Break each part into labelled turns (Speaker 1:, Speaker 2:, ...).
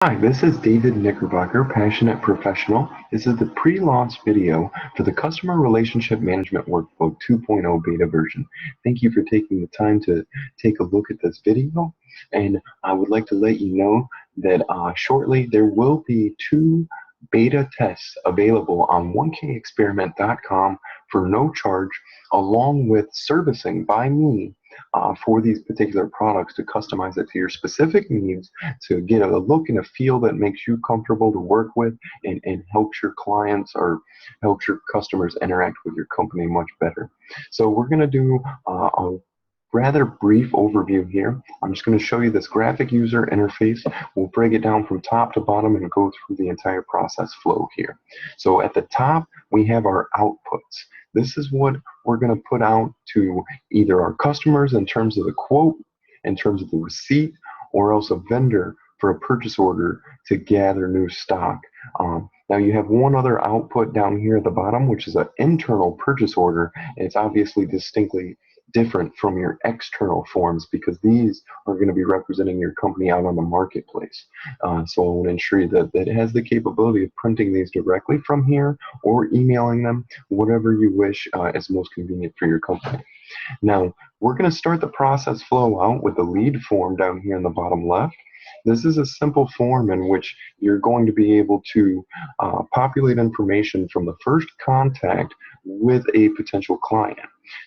Speaker 1: Hi, this is David Knickerbocker, Passionate Professional. This is the pre-launch video for the Customer Relationship Management Workbook 2.0 beta version. Thank you for taking the time to take a look at this video. And I would like to let you know that shortly there will be two beta tests available on 1kexperiment.com for no charge, along with servicing by me for these particular products to customize it to your specific needs, to get a look and a feel that makes you comfortable to work with, and helps your clients or helps your customers interact with your company much better. So we're going to do a rather brief overview here. I'm just going to show you this graphic user interface. We'll break it down from top to bottom and go through the entire process flow here. So at the top, we have our outputs. This is what we're going to put out to either our customers in terms of the quote, in terms of the receipt, or else a vendor for a purchase order to gather new stock. Now you have one other output down here at the bottom, which is an internal purchase order, and it's obviously distinctly different from your external forms because these are going to be representing your company out on the marketplace. So I want to ensure that it has the capability of printing these directly from here or emailing them, whatever you wish is most convenient for your company. Now, we're going to start the process flow out with the lead form down here in the bottom left. This is a simple form in which you're going to be able to populate information from the first contact with a potential client.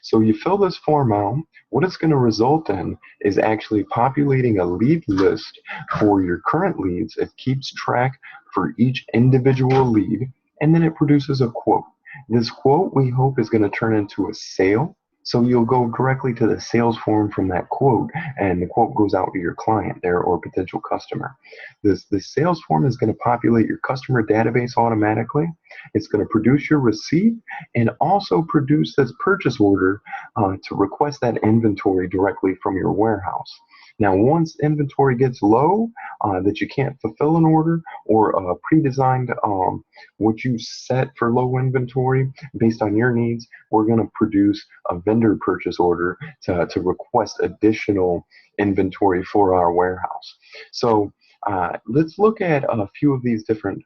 Speaker 1: So you fill this form out. What it's going to result in is actually populating a lead list for your current leads. It keeps track for each individual lead, and then it produces a quote. This quote, we hope, is going to turn into a sale. So you'll go directly to the sales form from that quote, and the quote goes out to your client there or potential customer. This sales form is going to populate your customer database automatically. It's going to produce your receipt and also produce this purchase order to request that inventory directly from your warehouse. Now, once inventory gets low, that you can't fulfill an order, or pre-designed what you set for low inventory based on your needs, we're going to produce a vendor purchase order to request additional inventory for our warehouse. So let's look at a few of these different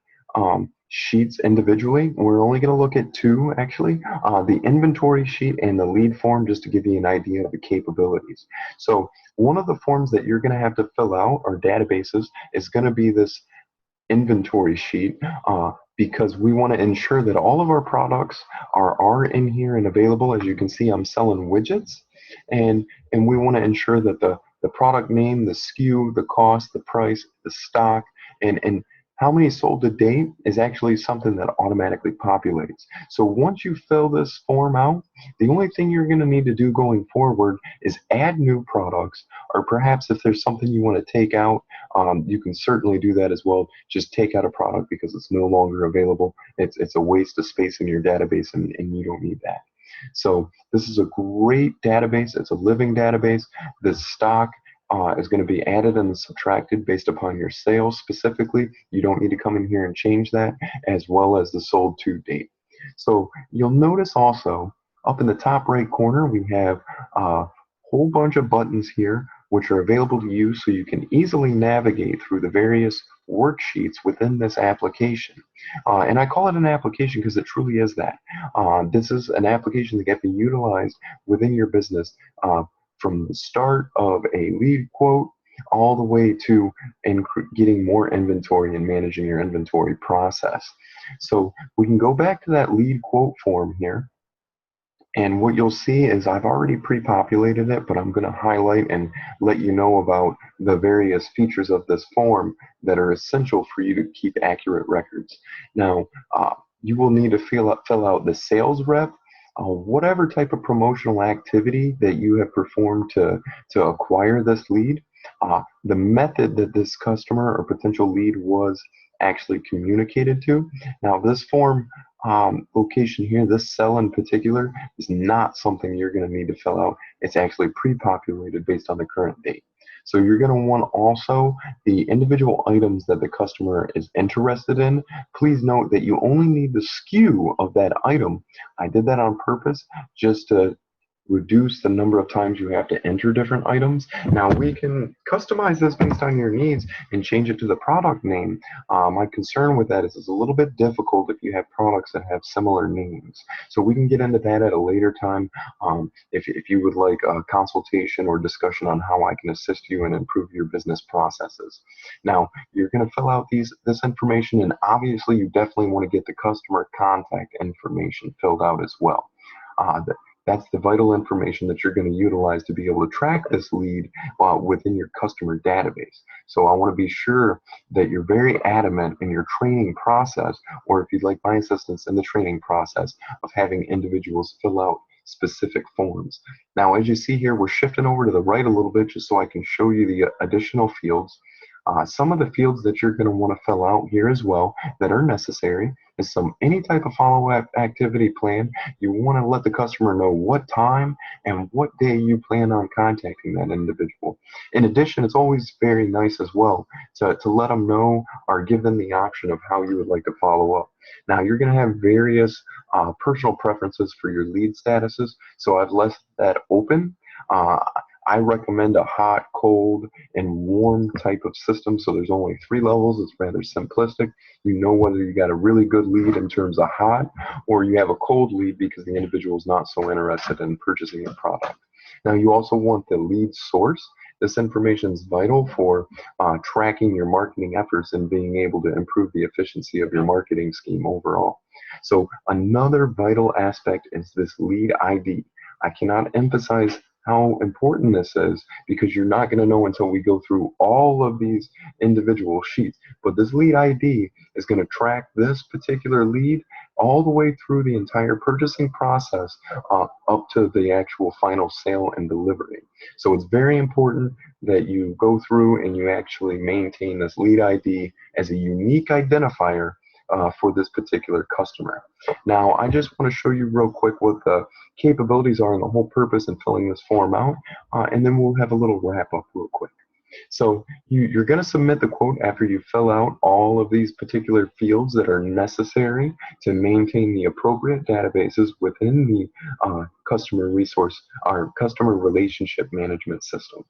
Speaker 1: sheets individually. We're only going to look at two, actually, the inventory sheet and the lead form, just to give you an idea of the capabilities. So one of the forms that you're going to have to fill out, or databases, is going to be this inventory sheet, because we want to ensure that all of our products are in here and available. As you can see, I'm selling widgets, and we want to ensure that the product name, the SKU, the cost, the price, the stock, and how many sold to date is actually something that automatically populates. So once you fill this form out, the only thing you're going to need to do going forward is add new products, or perhaps if there's something you want to take out, you can certainly do that as well. Just take out a product because it's no longer available. It's a waste of space in your database, and you don't need that. So this is a great database. It's a living database. The stock is going to be added and subtracted based upon your sales specifically. You don't need to come in here and change that, as well as the sold to date. So you'll notice also up in the top right corner, we have a whole bunch of buttons here which are available to you, so you can easily navigate through the various worksheets within this application. And I call it an application because it truly is that. This is an application that can be utilized within your business from the start of a lead quote all the way to getting more inventory and managing your inventory process. So we can go back to that lead quote form here. And what you'll see is I've already pre-populated it, but I'm going to highlight and let you know about the various features of this form that are essential for you to keep accurate records. Now, you will need to fill out the sales rep, whatever type of promotional activity that you have performed to acquire this lead, the method that this customer or potential lead was actually communicated to. Now, this form location here, this cell in particular, is not something you're going to need to fill out. It's actually pre-populated based on the current date. So you're going to want also the individual items that the customer is interested in. Please note that you only need the SKU of that item. I did that on purpose just to reduce the number of times you have to enter different items. Now we can customize this based on your needs and change it to the product name. My concern with that is it's a little bit difficult if you have products that have similar names. So we can get into that at a later time. If you would like a consultation or discussion on how I can assist you and improve your business processes. Now, you're going to fill out this information, and obviously you definitely want to get the customer contact information filled out as well. That's the vital information that you're going to utilize to be able to track this lead within your customer database. So I want to be sure that you're very adamant in your training process, or if you'd like my assistance in the training process, of having individuals fill out specific forms. Now, as you see here, we're shifting over to the right a little bit just so I can show you the additional fields. Some of the fields that you're going to want to fill out here as well that are necessary is any type of follow-up activity plan. You want to let the customer know what time and what day you plan on contacting that individual. In addition, it's always very nice as well to let them know or give them the option of how you would like to follow up. Now, you're going to have various personal preferences for your lead statuses, so I've left that open. I recommend a hot, cold, and warm type of system. So there's only 3 levels. It's rather simplistic. You know whether you got a really good lead in terms of hot, or you have a cold lead because the individual is not so interested in purchasing your product. Now, you also want the lead source. This information is vital for tracking your marketing efforts and being able to improve the efficiency of your marketing scheme overall. So another vital aspect is this lead ID. I cannot emphasize how important this is because you're not going to know until we go through all of these individual sheets. But this lead ID is going to track this particular lead all the way through the entire purchasing process up to the actual final sale and delivery. So it's very important that you go through and you actually maintain this lead ID as a unique identifier for this particular customer. Now, I just want to show you real quick what the capabilities are and the whole purpose in filling this form out, and then we'll have a little wrap up real quick. So you're going to submit the quote after you fill out all of these particular fields that are necessary to maintain the appropriate databases within the customer resource or customer relationship management system.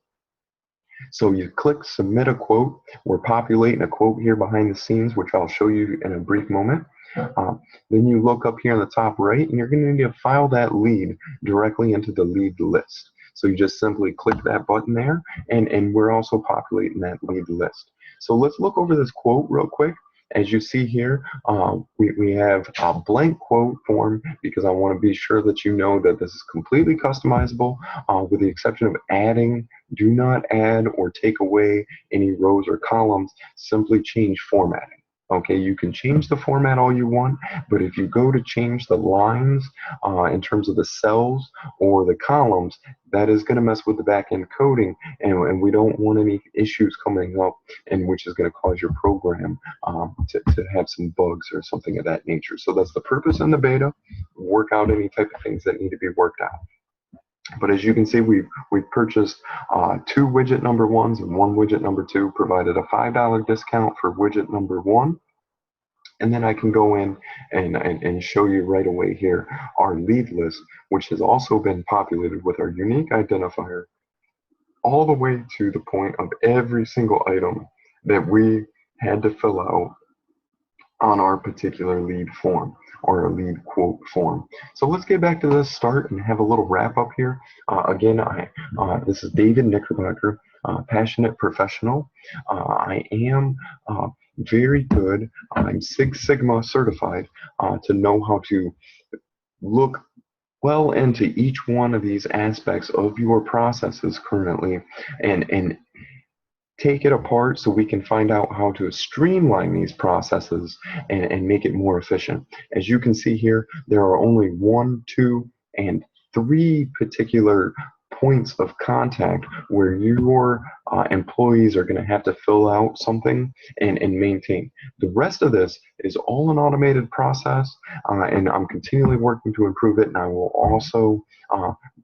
Speaker 1: So you click submit a quote. We're populating a quote here behind the scenes, which I'll show you in a brief moment. Then you look up here on the top right, and you're going to need to file that lead directly into the lead list. So you just simply click that button there, and we're also populating that lead list. So let's look over this quote real quick. As you see here, we have a blank quote form because I want to be sure that you know that this is completely customizable with the exception of adding. Do not add or take away any rows or columns. Simply change formatting. Okay, you can change the format all you want, but if you go to change the lines in terms of the cells or the columns, that is going to mess with the back-end coding, and we don't want any issues coming up, and which is going to cause your program to have some bugs or something of that nature. So that's the purpose in the beta. Work out any type of things that need to be worked out. But as you can see, we've purchased 2 widget number 1s and 1 widget number 2, provided a $5 discount for widget number 1. And then I can go in and show you right away here our lead list, which has also been populated with our unique identifier all the way to the point of every single item that we had to fill out on our particular lead form or a lead quote form. So let's get back to this start and have a little wrap up here. Again, this is David Knickerbocker, passionate professional. I am very good. I'm Six Sigma certified to know how to look well into each one of these aspects of your processes currently and take it apart so we can find out how to streamline these processes and make it more efficient. As you can see here, there are only 1, 2, and 3 particular points of contact where your employees are going to have to fill out something and maintain. The rest of this is all an automated process, and I'm continually working to improve it, and I will also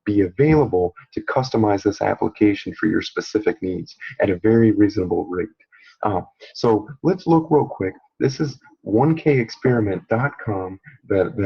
Speaker 1: be available to customize this application for your specific needs at a very reasonable rate. So let's look real quick. This is 1kexperiment.com that